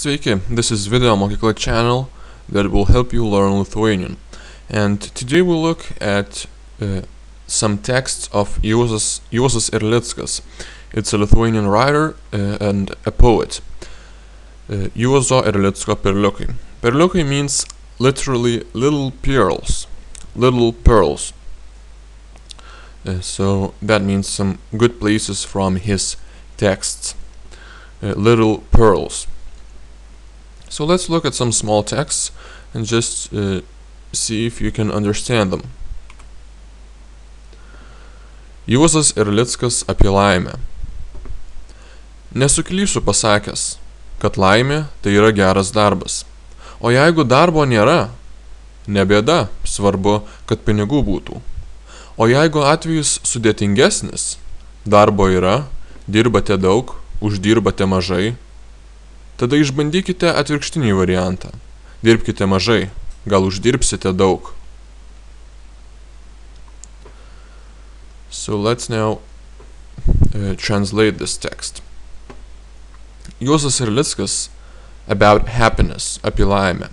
Sveiki, this is Video Mokykla channel that will help you learn Lithuanian. And today we'll look at some texts of Juozas Erlickas. It's a Lithuanian writer and a poet. Juozo Erlicko perliukai. Perliukai means literally little pearls. Little pearls. So that means some good places from his texts. Little pearls. So let's look at some small texts and just see if you can understand them. Juozas Erlickas apie laimę. Nesuklysiu pasakęs, kad laimė tai yra geras darbas. O jeigu darbo nėra, ne bėda, svarbu, kad pinigų būtų. O jeigu atvejis sudėtingesnis, darbo yra, dirbate daug, uždirbate mažai, tada išbandykite atvirkštinį variantą. Dirbkite mažai, gal uždirbsite daug. So let's now translate this text. Juozas Erlickas about happiness, apie laimę.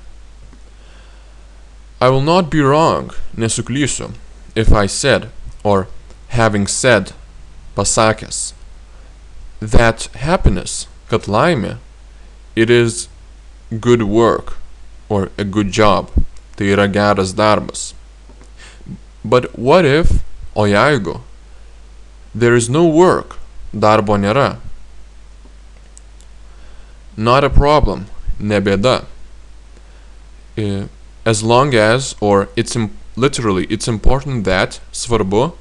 I will not be wrong, nesuklysiu, if I said, or having said, pasakęs, that happiness, kad laimė, it is good work, or a good job, tai yra geras darbas. But what if, o jeigu, there is no work, darbo nėra? Not a problem, ne bėda. As long as, or literally, it's important that, svarbu,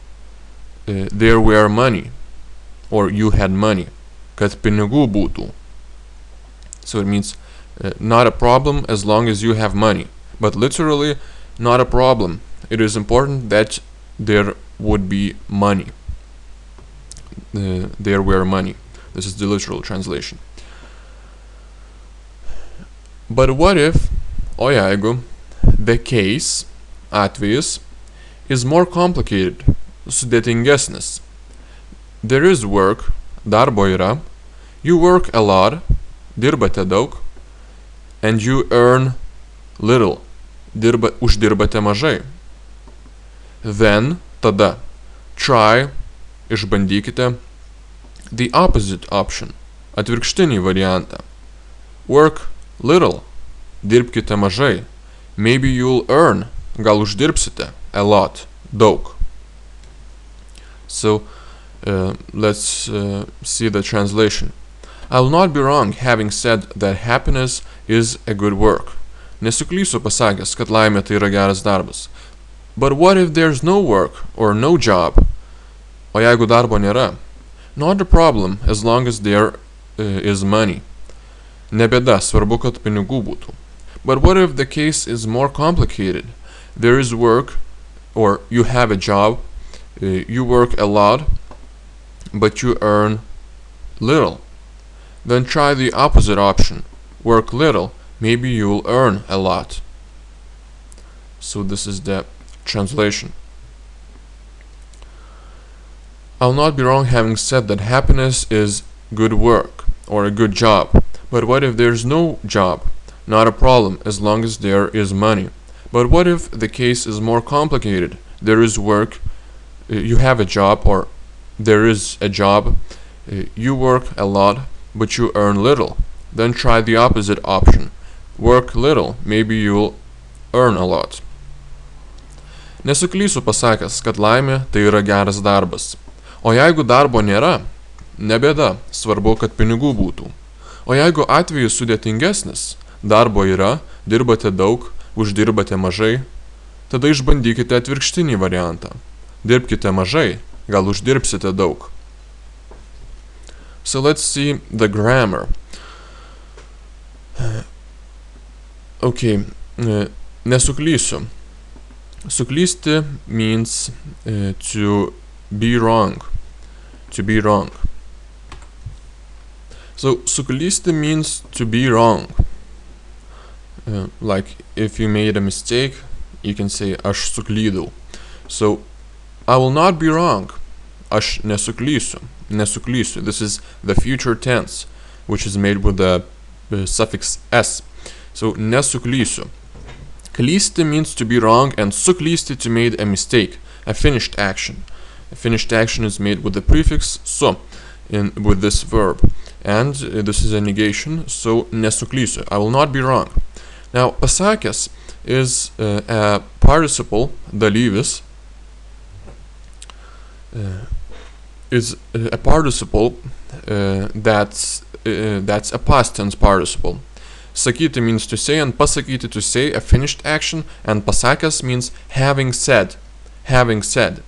there were money, or you had money, kad pinigų būtų. So it means not a problem as long as you have money. But literally, not a problem. It is important that there would be money. There were money. This is the literal translation. But what if, o jeigu, the case, atvejis, is more complicated, sudėtingesnis. There is work, darbo yra, you work a lot, dirbate daug, and you earn little, uždirbate mažai. Then, tada, try, išbandykite, the opposite option, atvirkštinį variantą. Work little, dirbkite mažai, maybe you'll earn, gal uždirbsite, a lot, daug. So, let's see the translation. I will not be wrong having said that happiness is a good work. Nesuklysiu pasakęs, kad laimė tai yra geras darbas. But what if there's no work or no job? O jeigu darbo nėra? Not a problem as long as there is money. Ne bėda, svarbu, kad pinigų būtų. But what if the case is more complicated? There is work, or you have a job, you work a lot, but you earn little. Then try the opposite option. Work little, maybe you'll earn a lot. So this is the translation. I'll not be wrong having said that happiness is good work, or a good job. But what if there's no job? Not a problem, as long as there is money. But what if the case is more complicated? There is work, you have a job, or there is a job, you work a lot, but you earn little. Then try the opposite option. Work little, maybe you'll earn a lot. Nesuklysiu pasakęs, kad laimė tai yra geras darbas. O jeigu darbo nėra, ne bėda, svarbu, kad pinigų būtų. O jeigu atvejis sudėtingesnis, darbo yra, dirbate daug, uždirbate mažai, tada išbandykite atvirkštinį variantą. Dirbkite mažai, gal uždirbsite daug. So let's see the grammar. Okay, nesuklysiu. Suklysti means to be wrong. To be wrong. So suklysti means to be wrong. Like if you made a mistake, you can say aš suklydau. So I will not be wrong. Aš nesuklysiu. Nesuklysiu. This is the future tense, which is made with the suffix s. So nesuklysiu. Klysti means to be wrong, and suklysti to make a mistake, a finished action. A finished action is made with the prefix su with this verb, and this is a negation, so nesuklysiu, I will not be wrong. Now pasakęs is a participle, dalyvis, is a participle that's a past tense participle. Sakyti means to say, and pasakyti to say, a finished action, and pasakęs means having said. Having said.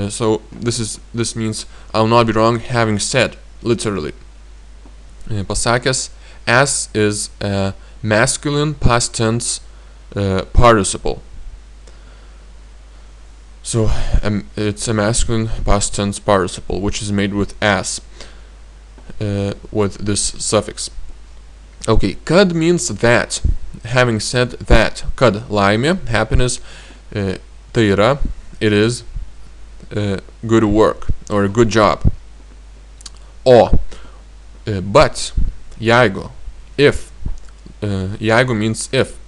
So this means I'll not be wrong, having said, literally. Pasakęs, as is a masculine past tense participle. So it's a masculine past tense participle which is made with as, with this suffix. Okay, kad means that. Having said that, kad laimė, happiness, tai yra, it is good work or a good job. O, but, jeigu, if, jeigu means if.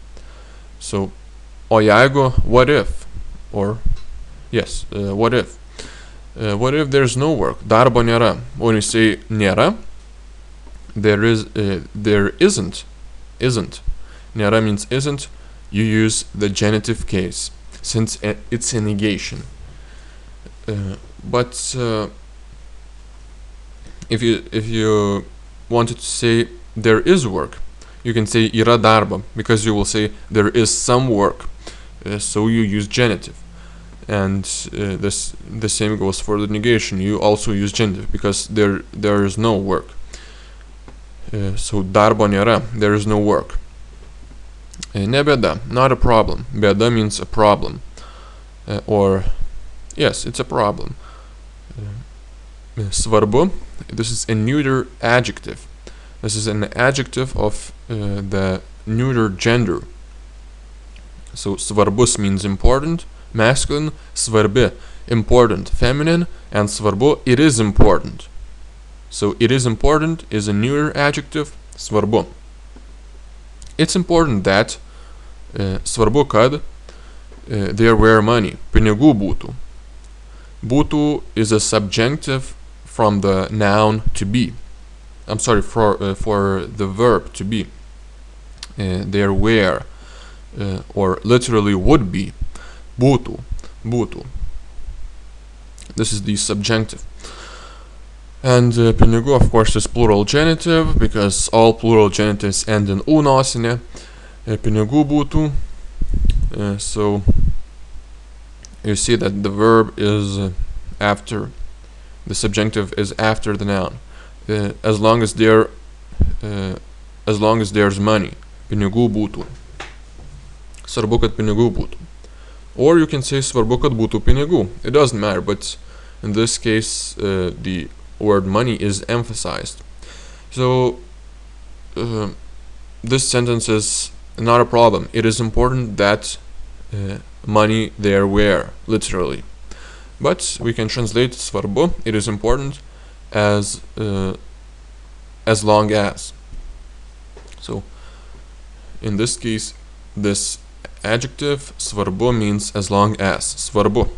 So, o jeigu, what if, or yes, what if? What if there's no work? Darbo nėra. When you say nėra, there isn't. Nėra means isn't. You use the genitive case since it's a negation. But if you wanted to say there is work, you can say yra darbo, because you will say there is some work. So you use genitive. And the same goes for the negation. You also use genitive because there is no work. So darbo nėra, there is no work. Ne bėda, not a problem. Bėda means a problem. Or yes, it's a problem. Svarbu, this is a neuter adjective. This is an adjective of the neuter gender. So svarbus means important, masculine, svarbi, important, feminine, and svarbu, it is important. So it is important is a neuter adjective, svarbu. It's important that, svarbu kad, there were money, pinigų būtų. Būtų is a subjunctive from the noun to be. I'm sorry, for the verb to be. There were, or literally would be. Būtų. This is the subjunctive. And pinigų, of course, is plural genitive, because all plural genitives end in u nosinė. Pinigų būtų. So you see that the verb is after, the subjunctive is after the noun. As long as there's money, pinigų būtų. Svarbu, kad pinigų būtų. Or you can say svarbu, kad būtų pinigų. It doesn't matter, but in this case, the word money is emphasized. So this sentence is not a problem. It is important that money there were, literally. But we can translate svarbu, it is important, as long as. So in this case, this adjective svarbu means as long as. Svarbu.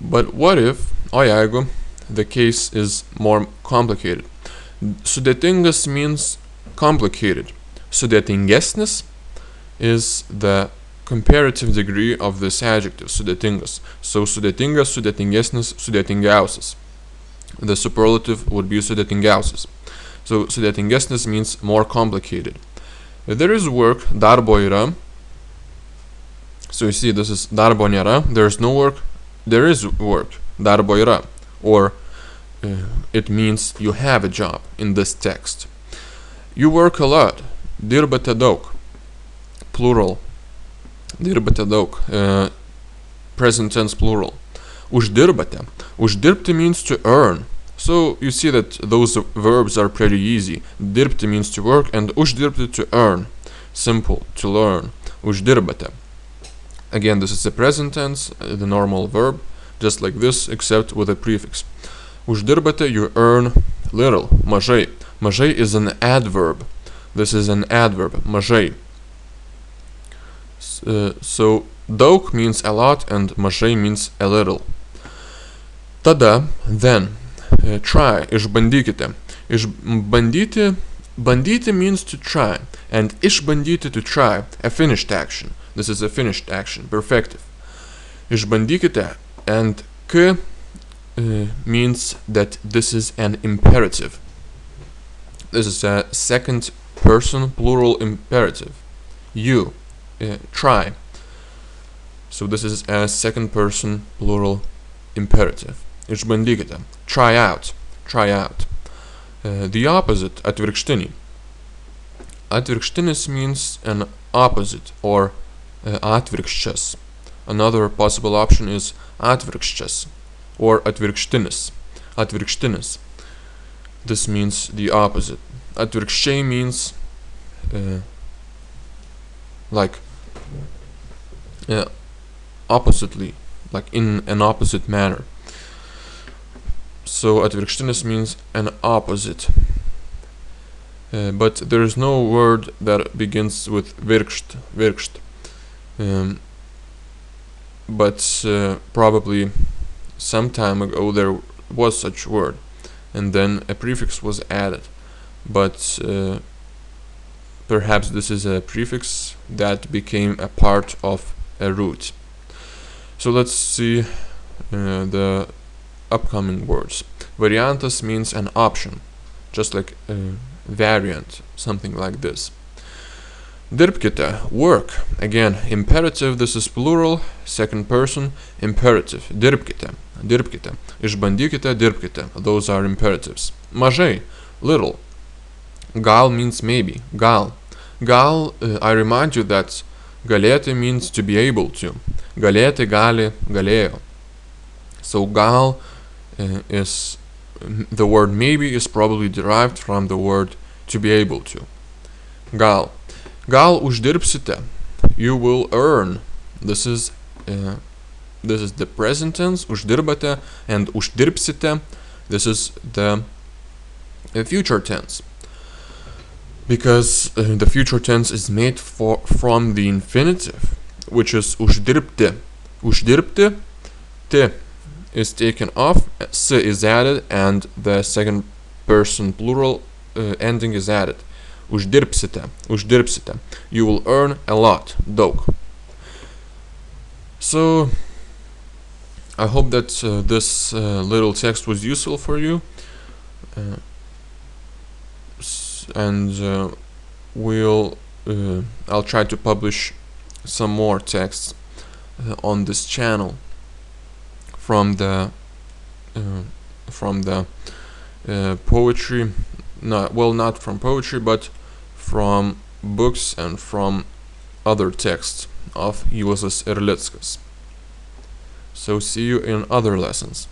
But what if, o jeigu, the case is more complicated? Sudėtingas means complicated. Sudėtingesnis is the comparative degree of this adjective, sudėtingas. So sudėtingas, sudėtingesnis, sudėtingiausias. The superlative would be sudėtingiausias. So sudėtingesnis means more complicated. If there is work, darbo yra. So you see, this is darbo nėra, there is no work, there is work, darbo yra. Or it means you have a job in this text. You work a lot, dirbate daug. Plural, dirbate daug. Present tense plural. Uždirbate. Uždirbti means to earn. So you see that those verbs are pretty easy. Dirbti means to work, and uždirbti to earn. Simple, to learn. Uždirbate. Again, this is the present tense, the normal verb, just like this, except with a prefix. Uždirbate, you earn little. Mažai. Mažai is an adverb. This is an adverb. Mažai. So daug means a lot and mažai means a little. Tada, then, try. Išbandykite. Išbandyti. Bandyti means to try, and išbandyti, to try, a finished action. This is a finished action, perfective. Išbandykite, and k means that this is an imperative. This is a second person plural imperative. You try. So this is a second person plural imperative. Išbandykite, try out, try out. The opposite, atvirkštiniai. Atvirkštinis means an opposite or atvirkščias. Another possible option is atvirkščias or atvirkštinis. Atvirkštinis. This means the opposite. Atvirkščiai means like oppositely, like in an opposite manner. So atvirkštinis means an opposite. But there is no word that begins with virkšt, virkšt. But probably some time ago there was such word, and then a prefix was added. But perhaps this is a prefix that became a part of a root. So let's see the upcoming words. Variantas means an option, just like variant, something like this. Dirbkite, work. Again, imperative, this is plural, second person, imperative. Dirbkite, dirbkite. Išbandykite, dirbkite. Those are imperatives. Mažai, little. Gal means maybe. Gal. Gal, I remind you that galėti means to be able to. Galėti, gali, galėjo. So gal is the word maybe is probably derived from the word to be able to. Gal. Gal uždirbsite. You will earn. This is the present tense, uždirbate, and uždirbsite. This is the future tense. Because the future tense is made from the infinitive, which is uždirbti. Uždirbti, te is taken off, s is added, and the second person plural ending is added. Uždirbsite, uždirbsite. You will earn a lot, daug. So, I hope that this little text was useful for you. And I'll try to publish some more texts on this channel from the poetry, not from poetry, but from books and from other texts of Juozas Erlickas. So see you in other lessons.